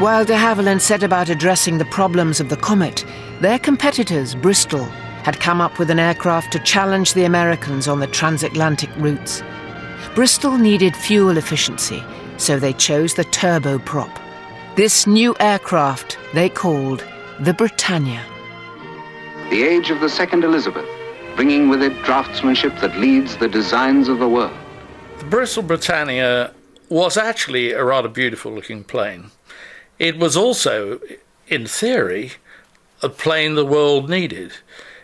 While de Havilland set about addressing the problems of the Comet, their competitors, Bristol, had come up with an aircraft to challenge the Americans on the transatlantic routes. Bristol needed fuel efficiency, so they chose the turboprop. This new aircraft they called the Britannia. The age of the second Elizabeth, bringing with it draftsmanship that leads the designs of the world. The Bristol Britannia was actually a rather beautiful-looking plane. It was also, in theory, a plane the world needed.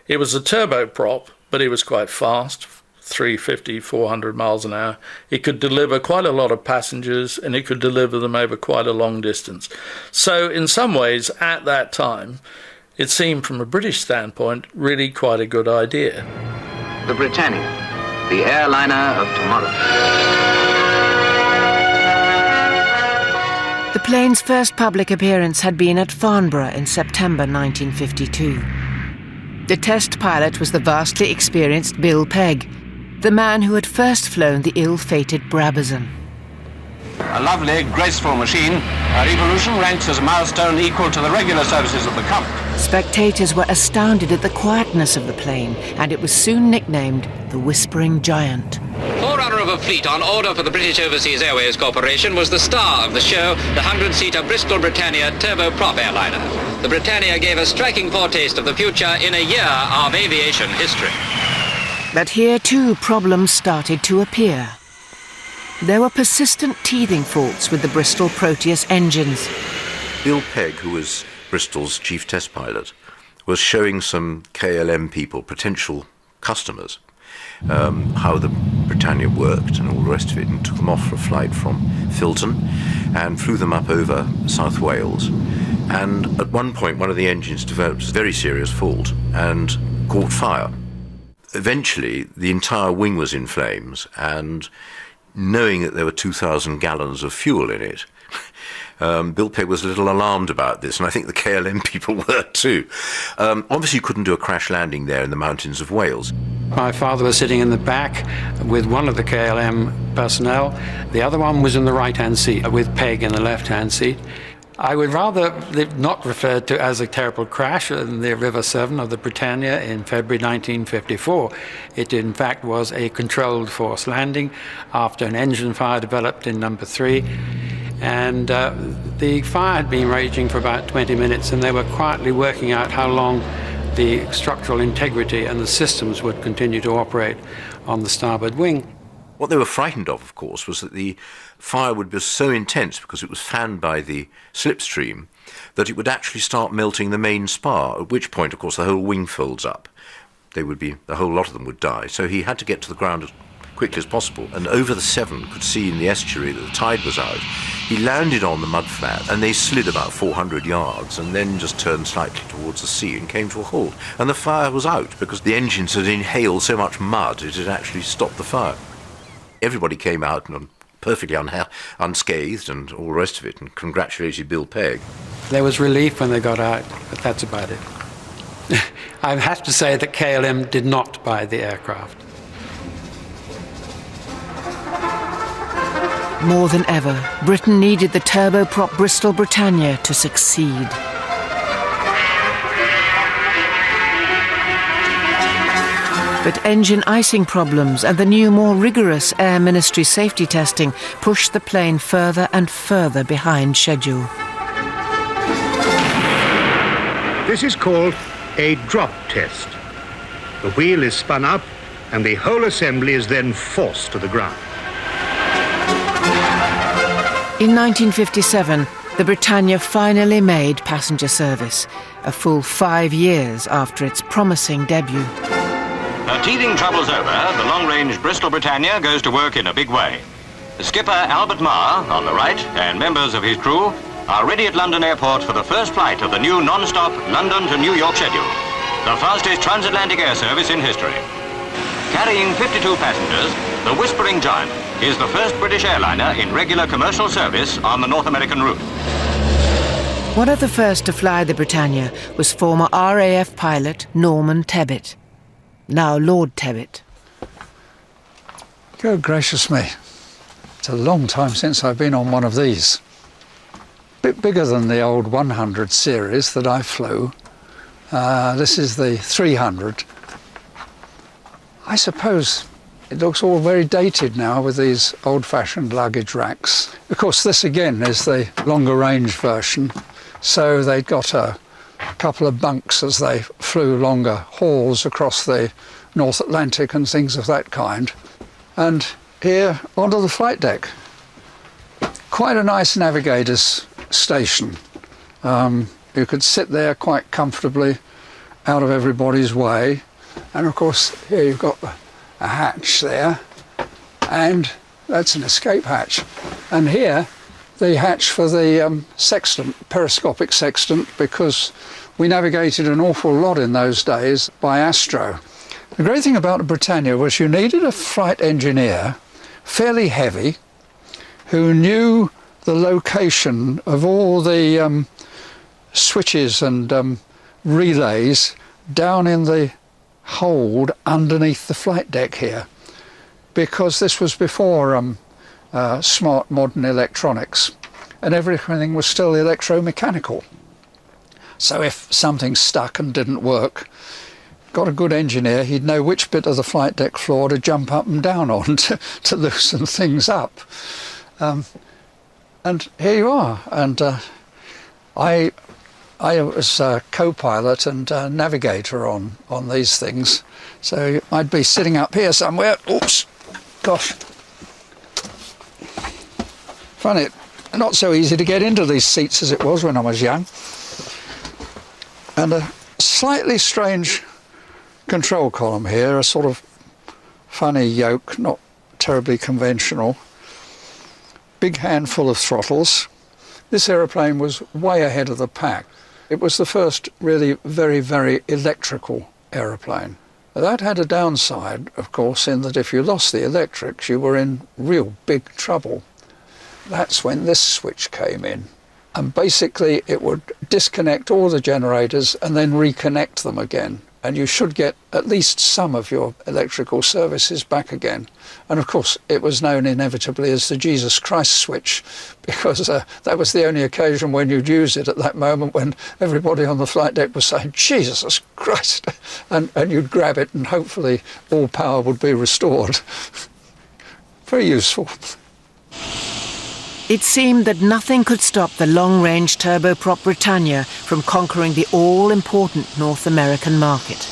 It was a turboprop, but it was quite fast, 350, 400 miles an hour. It could deliver quite a lot of passengers, and it could deliver them over quite a long distance. So in some ways, at that time, it seemed from a British standpoint really quite a good idea. The Britannia, the airliner of tomorrow. The plane's first public appearance had been at Farnborough in September 1952. The test pilot was the vastly experienced Bill Pegg, the man who had first flown the ill-fated Brabazon. A lovely, graceful machine, her evolution ranks as a milestone equal to the regular services of the Comet. Spectators were astounded at the quietness of the plane, and it was soon nicknamed the Whispering Giant. Forerunner of a fleet on order for the British Overseas Airways Corporation was the star of the show, the 100-seater Bristol Britannia turboprop airliner. The Britannia gave a striking foretaste of the future in a year of aviation history. But here too problems started to appear. There were persistent teething faults with the Bristol Proteus engines. Bill Pegg, who was Bristol's chief test pilot, was showing some KLM people, potential customers, how the Britannia worked and all the rest of it, and took them off for a flight from Filton and flew them up over South Wales. And at one point, one of the engines developed a very serious fault and caught fire. Eventually, the entire wing was in flames, and knowing that there were 2,000 gallons of fuel in it, Bill Pegg was a little alarmed about this, and I think the KLM people were too. Obviously, you couldn't do a crash landing there in the mountains of Wales. My father was sitting in the back with one of the KLM personnel. The other one was in the right-hand seat with Pegg in the left-hand seat. I would rather not referred to as a terrible crash in the River Severn of the Britannia in February 1954. It in fact was a controlled force landing after an engine fire developed in number 3. And the fire had been raging for about 20 minutes, and they were quietly working out how long the structural integrity and the systems would continue to operate on the starboard wing. What they were frightened of course, was that the fire would be so intense, because it was fanned by the slipstream, that it would actually start melting the main spar, at which point, of course, the whole wing folds up. The whole lot of them would die. So he had to get to the ground as quickly as possible, and over the Severn could see in the estuary that the tide was out. He landed on the mudflat, and they slid about 400 yards, and then just turned slightly towards the sea and came to a halt. And the fire was out, because the engines had inhaled so much mud, it had actually stopped the fire. Everybody came out and perfectly unscathed and all the rest of it, and congratulated Bill Pegg. There was relief when they got out, but that's about it. I have to say that KLM did not buy the aircraft. More than ever, Britain needed the turboprop Bristol Britannia to succeed. But engine icing problems and the new, more rigorous Air Ministry safety testing pushed the plane further and further behind schedule. This is called a drop test. The wheel is spun up and the whole assembly is then forced to the ground. In 1957, the Britannia finally made passenger service, a full 5 years after its promising debut. Her teething troubles over, the long-range Bristol Britannia goes to work in a big way. The skipper, Albert Marr, on the right, and members of his crew are ready at London Airport for the first flight of the new non-stop London to New York schedule, the fastest transatlantic air service in history. Carrying 52 passengers, the Whispering Giant is the first British airliner in regular commercial service on the North American route. One of the first to fly the Britannia was former RAF pilot Norman Tebbit, now Lord Tebbit. Good gracious me. It's a long time since I've been on one of these. bit bigger than the old 100 series that I flew. This is the 300. I suppose it looks all very dated now with these old-fashioned luggage racks. Of course, this again is the longer range version, so they got a couple of bunks as they flew longer hauls across the North Atlantic and things of that kind. And here onto the flight deck. Quite a nice navigator's station. You could sit there quite comfortably out of everybody's way. And of course, here you've got a hatch there, and that's an escape hatch. And here, the hatch for the sextant, periscopic sextant, because we navigated an awful lot in those days by astro. The great thing about the Britannia was you needed a flight engineer, fairly heavy, who knew the location of all the switches and relays down in the hold underneath the flight deck here, because this was before smart modern electronics, and everything was still electromechanical. So if something stuck and didn't work, got a good engineer, he'd know which bit of the flight deck floor to jump up and down on to loosen things up. And here you are. And I was co-pilot and navigator on these things. So I'd be sitting up here somewhere. Oops, gosh. Funny, not so easy to get into these seats as it was when I was young. And a slightly strange control column here, a sort of funny yoke, not terribly conventional. Big handful of throttles. This aeroplane was way ahead of the pack. It was the first really very, very electrical aeroplane. That had a downside, of course, in that if you lost the electrics, you were in real big trouble. That's when this switch came in. And basically it would disconnect all the generators and then reconnect them again. And you should get at least some of your electrical services back again. And of course, it was known inevitably as the Jesus Christ switch, because that was the only occasion when you'd use it at that moment, when everybody on the flight deck was saying, Jesus Christ, and you'd grab it and hopefully all power would be restored. Very useful. It seemed that nothing could stop the long-range turboprop Britannia from conquering the all-important North American market.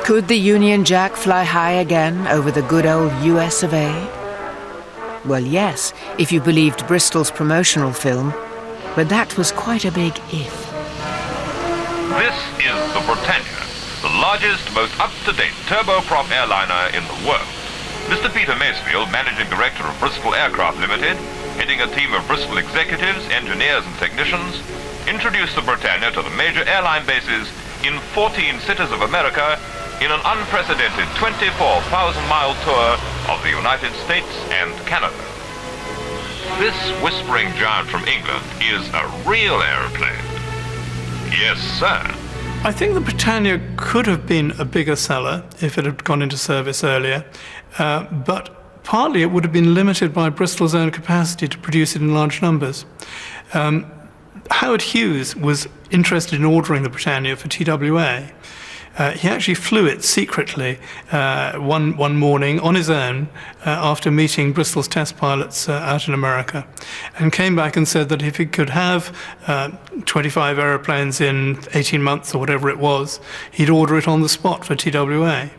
Could the Union Jack fly high again over the good old US of A? Well, yes, if you believed Bristol's promotional film, but that was quite a big if. This is the Britannia, the largest, most up-to-date turboprop airliner in the world. Mr. Peter Masefield, Managing Director of Bristol Aircraft Limited, heading a team of Bristol executives, engineers and technicians, introduced the Britannia to the major airline bases in 14 cities of America in an unprecedented 24,000-mile tour of the United States and Canada. This whispering giant from England is a real airplane. Yes, sir. I think the Britannia could have been a bigger seller if it had gone into service earlier, but partly it would have been limited by Bristol's own capacity to produce it in large numbers. Howard Hughes was interested in ordering the Britannia for TWA. He actually flew it secretly one morning on his own after meeting Bristol's test pilots out in America, and came back and said that if he could have 25 aeroplanes in 18 months or whatever it was, he'd order it on the spot for TWA.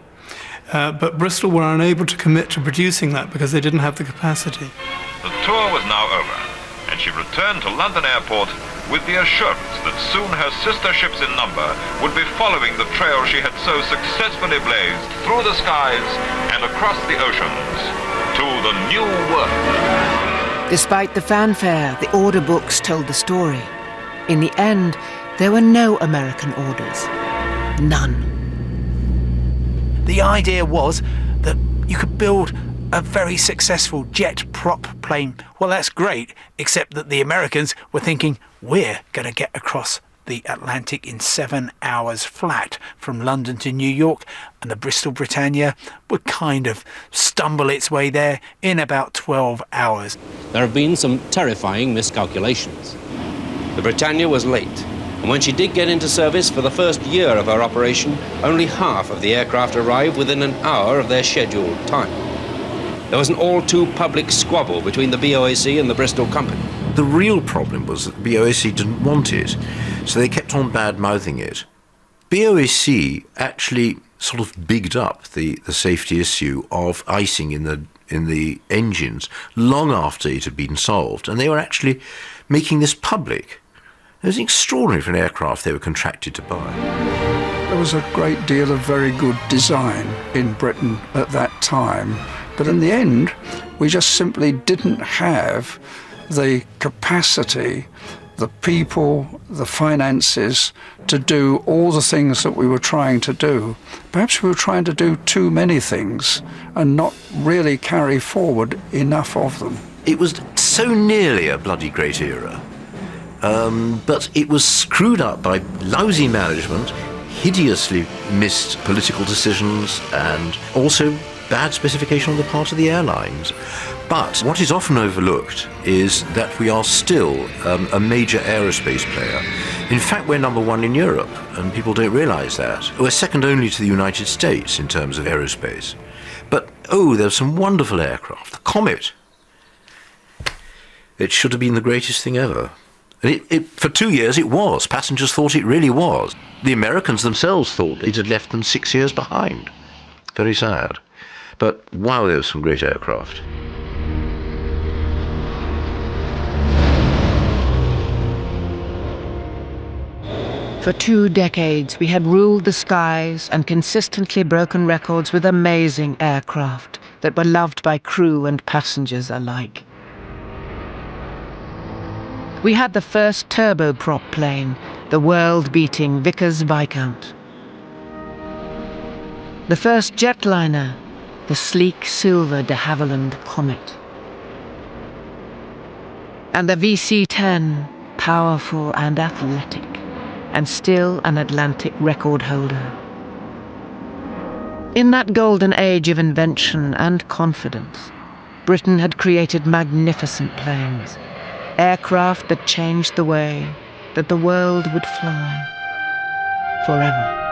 But Bristol were unable to commit to producing that because they didn't have the capacity. The tour was now over, and she returned to London Airport with the assurance that soon her sister ships in number would be following the trail she had so successfully blazed through the skies and across the oceans to the new world. Despite the fanfare, the order books told the story. In the end, there were no American orders. None. The idea was that you could build a very successful jet prop plane. Well, that's great, except that the Americans were thinking, we're going to get across the Atlantic in 7 hours flat from London to New York, and the Bristol Britannia would kind of stumble its way there in about 12 hours. There have been some terrifying miscalculations. The Britannia was late, and when she did get into service for the first year of her operation, only half of the aircraft arrived within an hour of their scheduled time. There was an all-too-public squabble between the BOAC and the Bristol company. The real problem was that the BOAC didn't want it, so they kept on bad-mouthing it. BOAC actually sort of bigged up the safety issue of icing in the engines long after it had been solved, and they were actually making this public. It was extraordinary for an aircraft they were contracted to buy. There was a great deal of very good design in Britain at that time, but in the end, we just simply didn't have the capacity, the people, the finances to do all the things that we were trying to do. Perhaps we were trying to do too many things and not really carry forward enough of them. It was so nearly a bloody great era, but it was screwed up by lousy management, hideously missed political decisions, and also bad specification on the part of the airlines. But what is often overlooked is that we are still a major aerospace player. In fact, we're number one in Europe, and people don't realise that. We're second only to the United States in terms of aerospace. But, oh, there's some wonderful aircraft. The Comet. It should have been the greatest thing ever. And for 2 years it was. Passengers thought it really was. The Americans themselves thought it had left them 6 years behind. Very sad. But, wow, there was some great aircraft. For 2 decades, we had ruled the skies and consistently broken records with amazing aircraft that were loved by crew and passengers alike. We had the first turboprop plane, the world-beating Vickers-Viscount. The first jetliner, the sleek silver de Havilland Comet. And the VC-10, powerful and athletic, and still an Atlantic record holder. In that golden age of invention and confidence, Britain had created magnificent planes, aircraft that changed the way that the world would fly forever.